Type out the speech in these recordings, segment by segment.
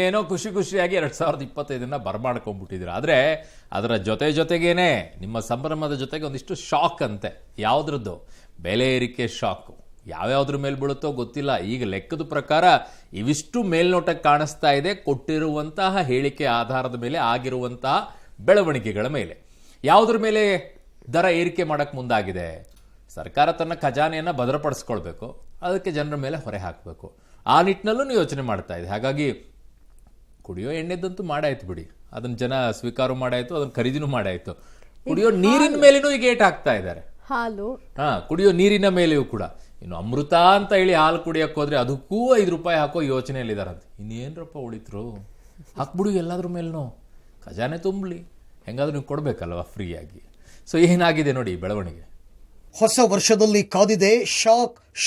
ಏನೋ ಖುಷಿಯಾಗಿ 2025 ಬರಮಾಡ್ಕೊಂಡ್ಬಿಟ್ಟಿದ್ದೀರ. ಆದರೆ ಅದರ ಜೊತೆಗೇನೆ ನಿಮ್ಮ ಸಂಭ್ರಮದ ಜೊತೆಗೆ ಒಂದಿಷ್ಟು ಶಾಕ್ ಅಂತೆ. ಯಾವುದ್ರದ್ದು? ಬೆಲೆ ಏರಿಕೆ ಶಾಕು. ಯಾವ್ಯಾವ್ದ್ರ ಮೇಲೆ ಬೀಳುತ್ತೋ ಗೊತ್ತಿಲ್ಲ. ಈಗ ಲೆಕ್ಕದ ಪ್ರಕಾರ ಇವಿಷ್ಟು ಮೇಲ್ನೋಟಕ್ಕೆ ಕಾಣಿಸ್ತಾ ಇದೆ, ಕೊಟ್ಟಿರುವಂತಹ ಹೇಳಿಕೆ ಆಧಾರದ ಮೇಲೆ ಆಗಿರುವಂತಹ ಬೆಳವಣಿಗೆಗಳ ಮೇಲೆ. ಯಾವುದ್ರ ಮೇಲೆ ದರ ಏರಿಕೆ ಮಾಡಕ್ಕೆ ಮುಂದಾಗಿದೆ? ಸರ್ಕಾರ ತನ್ನ ಖಜಾನೆಯನ್ನು ಭದ್ರಪಡಿಸ್ಕೊಳ್ಬೇಕು, ಅದಕ್ಕೆ ಜನರ ಮೇಲೆ ಹೊರೆ ಹಾಕಬೇಕು. ಆ ನಿಟ್ಟಿನಲ್ಲೂ ಯೋಚನೆ ಮಾಡ್ತಾ ಇದೆ. ಹಾಗಾಗಿ ಕುಡಿಯೋ ಎಣ್ಣೆದಂತೂ ಮಾಡಾಯ್ತು ಬಿಡಿ, ಅದನ್ನ ಜನ ಸ್ವೀಕಾರ ಮಾಡಾಯ್ತು, ಅದನ್ನ ಖರೀದಿನೂ ಮಾಡಾಯ್ತು. ಕುಡಿಯೋ ನೀರಿನ ಮೇಲೇನೂ ಈಗ ಏಟ್ ಹಾಕ್ತಾ ಇದ್ದಾರೆ. ಹಾಲು, ಕುಡಿಯೋ ನೀರಿನ ಮೇಲೆಯೂ ಕೂಡ. ಇನ್ನು ಅಮೃತ ಅಂತ ಹೇಳಿ ಹಾಲು ಕುಡಿಯಕ್ಕೆ ಹೋದ್ರೆ ಅದಕ್ಕೂ ₹5 ಹಾಕೋ ಯೋಚನೆಯಲ್ಲಿದ್ದಾರಂತೆ. ಇನ್ನೇನ್ರಪ್ಪ ಉಳಿತರು, ಹಾಕ್ಬಿಡು ಎಲ್ಲಾದ್ರ ಮೇಲೂ, ಖಜಾನೆ ತುಂಬಲಿ, ಹೆಂಗಾದ್ರೂ ನೀವು ಕೊಡ್ಬೇಕಲ್ವ ಫ್ರೀಯಾಗಿ. ಸೊ ಏನಾಗಿದೆ ನೋಡಿ ಬೆಳವಣಿಗೆ. ಹೊಸ ವರ್ಷದಲ್ಲಿ ಕಾದಿದೆ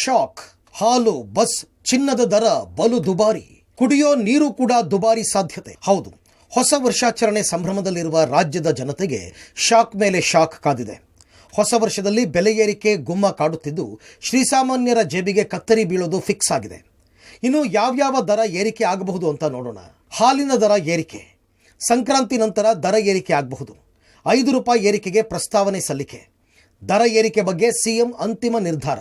ಶಾಕ್. ಹಾಲು, ಬಸ್, ಚಿನ್ನದ ದರ ಬಲು ದುಬಾರಿ. ಕುಡಿಯೋ ನೀರು ಕೂಡ ದುಬಾರಿ ಸಾಧ್ಯತೆ. ಹೌದು, ಹೊಸ ವರ್ಷಾಚರಣೆ ಸಂಭ್ರಮದಲ್ಲಿರುವ ರಾಜ್ಯದ ಜನತೆಗೆ ಶಾಕ್ ಮೇಲೆ ಶಾಕ್ ಕಾದಿದೆ. ಹೊಸ ವರ್ಷದಲ್ಲಿ ಬೆಲೆ ಏರಿಕೆ ಗುಮ್ಮ ಕಾಡುತ್ತಿದ್ದು, ಶ್ರೀಸಾಮಾನ್ಯರ ಜೇಬಿಗೆ ಕತ್ತರಿ ಬೀಳೋದು ಫಿಕ್ಸ್ ಆಗಿದೆ. ಇನ್ನು ಯಾವ್ಯಾವ ದರ ಏರಿಕೆ ಆಗಬಹುದು ಅಂತ ನೋಡೋಣ. ಹಾಲಿನ ದರ ಏರಿಕೆ. ಸಂಕ್ರಾಂತಿ ನಂತರ ದರ ಏರಿಕೆ ಆಗಬಹುದು. ₹5 ಏರಿಕೆಗೆ ಪ್ರಸ್ತಾವನೆ ಸಲ್ಲಿಕೆ. ದರ ಏರಿಕೆ ಬಗ್ಗೆ ಸಿಎಂ ಅಂತಿಮ ನಿರ್ಧಾರ.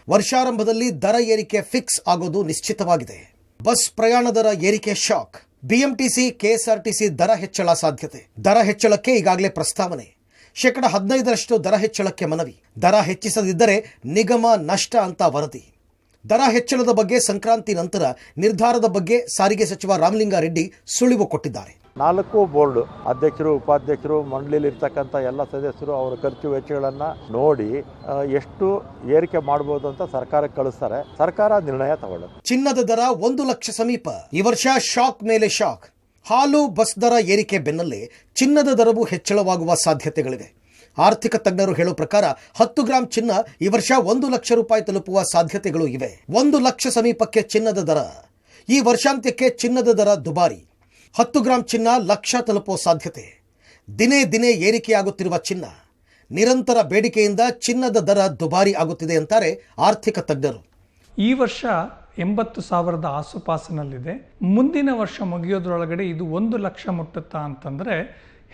ವರ್ಷಾರಂಭದಲ್ಲಿ ದರ ಏರಿಕೆ ಫಿಕ್ಸ್ ಆಗೋದು ನಿಶ್ಚಿತವಾಗಿದೆ. ಬಸ್ ಪ್ರಯಾಣ ದರ ಏರಿಕೆ ಶಾಕ್. ಬಿಎಂಟಿಸಿ, ಕೆಎಸ್ಆರ್ಟಿಸಿ ದರ ಹೆಚ್ಚಳ ಸಾಧ್ಯತೆ. ದರ ಹೆಚ್ಚಳಕ್ಕೆ ಈಗಾಗಲೇ ಪ್ರಸ್ತಾವನೆ. 15% ದರ ಹೆಚ್ಚಳಕ್ಕೆ ಮನವಿ. ದರ ಹೆಚ್ಚಿಸದಿದ್ದರೆ ನಿಗಮ ನಷ್ಟ ಅಂತ ವರದಿ. ದರ ಹೆಚ್ಚಳದ ಬಗ್ಗೆ ಸಂಕ್ರಾಂತಿ ನಂತರ ನಿರ್ಧಾರದ ಬಗ್ಗೆ ಸಾರಿಗೆ ಸಚಿವ ರಾಮಲಿಂಗಾರೆಡ್ಡಿ ಸುಳಿವು ಕೊಟ್ಟಿದ್ದಾರೆ. 4 ಬೋರ್ಡ್ ಅಧ್ಯಕ್ಷರು, ಉಪಾಧ್ಯಕ್ಷರು, ಮಂಡಳಿಲಿರ್ತಕ್ಕಂಥ ಎಲ್ಲ ಸದಸ್ಯರು ಅವರ ಖರ್ಚು ವೆಚ್ಚಗಳನ್ನು ನೋಡಿ ಎಷ್ಟು ಏರಿಕೆ ಮಾಡಬಹುದು ಅಂತ ಸರ್ಕಾರಕ್ಕೆ ಕಳಿಸ್ತಾರೆ. ಸರ್ಕಾರ ನಿರ್ಣಯ ತಗೊಳ್ಳುತ್ತೆ. ಚಿನ್ನದ ದರ 1 ಲಕ್ಷ ಸಮೀಪ. ಈ ವರ್ಷ ಶಾಕ್ ಮೇಲೆ ಶಾಕ್. ಹಾಲು, ಬಸ್ ದರ ಏರಿಕೆ ಬೆನ್ನಲ್ಲೇ ಚಿನ್ನದ ದರವು ಹೆಚ್ಚಳವಾಗುವ ಸಾಧ್ಯತೆಗಳಿವೆ. ಆರ್ಥಿಕ ತಜ್ಞರು ಹೇಳೋ ಪ್ರಕಾರ 10 ಗ್ರಾಂ ಚಿನ್ನ ಈ ವರ್ಷ ₹1 ಲಕ್ಷ ತಲುಪುವ ಸಾಧ್ಯತೆಗಳು ಇವೆ. 1 ಲಕ್ಷ ಸಮೀಪಕ್ಕೆ ಚಿನ್ನದ ದರ. ಈ ವರ್ಷಾಂತ್ಯಕ್ಕೆ ಚಿನ್ನದ ದರ ದುಬಾರಿ. 10 ಗ್ರಾಂ ಚಿನ್ನ ಲಕ್ಷ ತಲುಪುವ ಸಾಧ್ಯತೆ. ದಿನೇ ಏರಿಕೆಯಾಗುತ್ತಿರುವ ಚಿನ್ನ. ನಿರಂತರ ಬೇಡಿಕೆಯಿಂದ ಚಿನ್ನದ ದರ ದುಬಾರಿ ಆಗುತ್ತಿದೆ ಅಂತಾರೆ ಆರ್ಥಿಕ ತಜ್ಞರು. ಈ ವರ್ಷ 80,000 ಆಸುಪಾಸಿನಲ್ಲಿದೆ. ಮುಂದಿನ ವರ್ಷ ಮುಗಿಯೋದ್ರೊಳಗಡೆ ಇದು 1 ಲಕ್ಷ ಮುಟ್ಟುತ್ತಾ ಅಂತಂದರೆ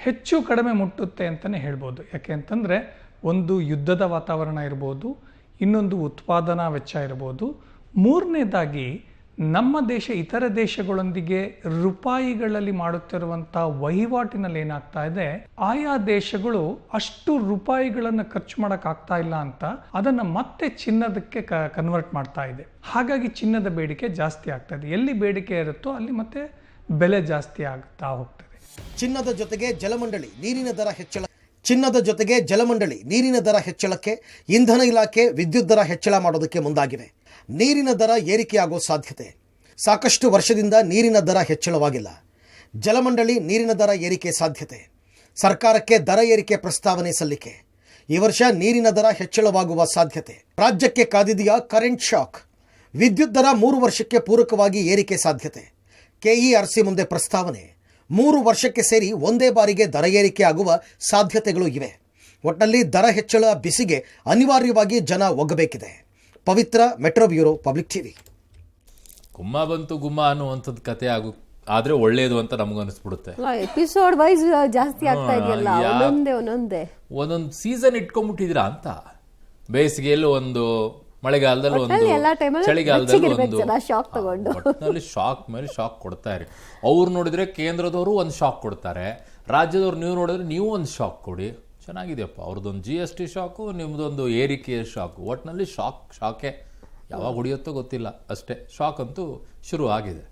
ಹೆಚ್ಚು ಕಡಿಮೆ ಮುಟ್ಟುತ್ತೆ ಅಂತಲೇ ಹೇಳ್ಬೋದು. ಯಾಕೆ ಅಂತಂದರೆ ಒಂದು ಯುದ್ಧದ ವಾತಾವರಣ ಇರ್ಬೋದು, ಇನ್ನೊಂದು ಉತ್ಪಾದನಾ ವೆಚ್ಚ ಇರ್ಬೋದು, ಮೂರನೇದಾಗಿ ನಮ್ಮ ದೇಶ ಇತರ ದೇಶಗಳೊಂದಿಗೆ ರೂಪಾಯಿಗಳಲ್ಲಿ ಮಾಡುತ್ತಿರುವಂಥ ವಹಿವಾಟಿನಲ್ಲಿ ಏನಾಗ್ತಾ ಇದೆ, ಆಯಾ ದೇಶಗಳು ಅಷ್ಟು ರೂಪಾಯಿಗಳನ್ನು ಖರ್ಚು ಮಾಡೋಕ್ಕಾಗ್ತಾ ಇಲ್ಲ ಅಂತ ಅದನ್ನು ಮತ್ತೆ ಚಿನ್ನದಕ್ಕೆ ಕನ್ವರ್ಟ್ ಮಾಡ್ತಾ ಇದೆ. ಹಾಗಾಗಿ ಚಿನ್ನದ ಬೇಡಿಕೆ ಜಾಸ್ತಿ ಆಗ್ತಾ ಇದೆ. ಎಲ್ಲಿ ಬೇಡಿಕೆ ಇರುತ್ತೋ ಅಲ್ಲಿ ಮತ್ತೆ ಬೆಲೆ ಜಾಸ್ತಿ ಆಗ್ತಾ ಹೋಗ್ತದೆ. ಚಿನ್ನದ ಜೊತೆಗೆ ಜಲಮಂಡಳಿ ನೀರಿನ ದರ ಹೆಚ್ಚಳ. ಚಿನ್ನದ ಜೊತೆಗೆ ಜಲಮಂಡಳಿ ನೀರಿನ ದರ ಹೆಚ್ಚಳಕ್ಕೆ ಇಂಧನ ಇಲಾಖೆ ವಿದ್ಯುತ್ ದರ ಹೆಚ್ಚಳ ಮಾಡೋದಕ್ಕೆ ಮುಂದಾಗಿವೆ. ನೀರಿನ ದರ ಏರಿಕೆಯಾಗೋ ಸಾಧ್ಯತೆ. ಸಾಕಷ್ಟು ವರ್ಷದಿಂದ ನೀರಿನ ದರ ಹೆಚ್ಚಳವಾಗಿಲ್ಲ. ಜಲಮಂಡಳಿ ನೀರಿನ ದರ ಏರಿಕೆ ಸಾಧ್ಯತೆ. ಸರ್ಕಾರಕ್ಕೆ ದರ ಏರಿಕೆ ಪ್ರಸ್ತಾವನೆ ಸಲ್ಲಿಕೆ. ಈ ವರ್ಷ ನೀರಿನ ದರ ಹೆಚ್ಚಳವಾಗುವ ಸಾಧ್ಯತೆ. ರಾಜ್ಯಕ್ಕೆ ಕಾದಿದೆಯಾ ಕರೆಂಟ್ ಶಾಕ್. ವಿದ್ಯುತ್ ದರ 3 ವರ್ಷಕ್ಕೆ ಪೂರಕವಾಗಿ ಏರಿಕೆ ಸಾಧ್ಯತೆ. ಕೆಇಆರ್ಸಿ ಮುಂದೆ ಪ್ರಸ್ತಾವನೆ. 3 ವರ್ಷಕ್ಕೆ ಸೇರಿ ಒಂದೇ ಬಾರಿಗೆ ದರ ಏರಿಕೆ ಆಗುವ ಸಾಧ್ಯತೆಗಳು ಇವೆ. ಒಟ್ಟಿನಲ್ಲಿ ದರ ಹೆಚ್ಚಳ ಬಿಸಿಗೆ ಅನಿವಾರ್ಯವಾಗಿ ಜನ ಒಗ್ಗಬೇಕಿದೆ. ಪವಿತ್ರ, ಮೆಟ್ರೋ ಬ್ಯೂರೋ, ಪಬ್ಲಿಕ್ ಟಿವಿ. ಗುಮ್ಮ ಬಂತು ಗುಮ್ಮ ಅನ್ನುವಂಥದ್ದು ಕತೆ ಆದ್ರೆ ಒಳ್ಳೇದು ಅಂತ ನಮಗನ್ನಿಸ್ಬಿಡುತ್ತೆ. ಎಪಿಸೋಡ್ ವೈಸ್ ಜಾಸ್ತಿ ಆಗ್ತಾ ಇದೆಯಲ್ಲ, ಒಂದೊಂದು ಸೀಸನ್ ಇಟ್ಕೊಂಡ್ಬಿಟ್ಟಿದ್ದೀರಾ ಅಂತ. ಬೇಸಿಗೆಯಲ್ಲಿ ಒಂದು, ಮಳೆಗಾಲದಲ್ಲಿ ಒಂದು, ಚಳಿಗಾಲದಲ್ಲಿ ಒಂದು, ಒಟ್ಟಿನಲ್ಲಿ ಶಾಕ್ ಮೇಲೆ ಶಾಕ್ ಕೊಡ್ತಾ ಇರಿ. ಅವ್ರು ನೋಡಿದ್ರೆ ಕೇಂದ್ರದವರು ಒಂದು ಶಾಕ್ ಕೊಡ್ತಾರೆ, ರಾಜ್ಯದವ್ರು ನೀವು ನೋಡಿದ್ರೆ ನೀವು ಒಂದು ಶಾಕ್ ಕೊಡಿ. ಚೆನ್ನಾಗಿದೆಯಪ್ಪ. ಅವ್ರದ್ದೊಂದು GST ಶಾಕು, ನಿಮ್ಮದೊಂದು ಏರಿಕೆಯ ಶಾಕು. ಒಟ್ಟಿನಲ್ಲಿ ಶಾಕೆ ಯಾವಾಗ ಹೊಡೆಯುತ್ತೋ ಗೊತ್ತಿಲ್ಲ ಅಷ್ಟೇ. ಶಾಕ್ ಅಂತೂ ಶುರು ಆಗಿದೆ.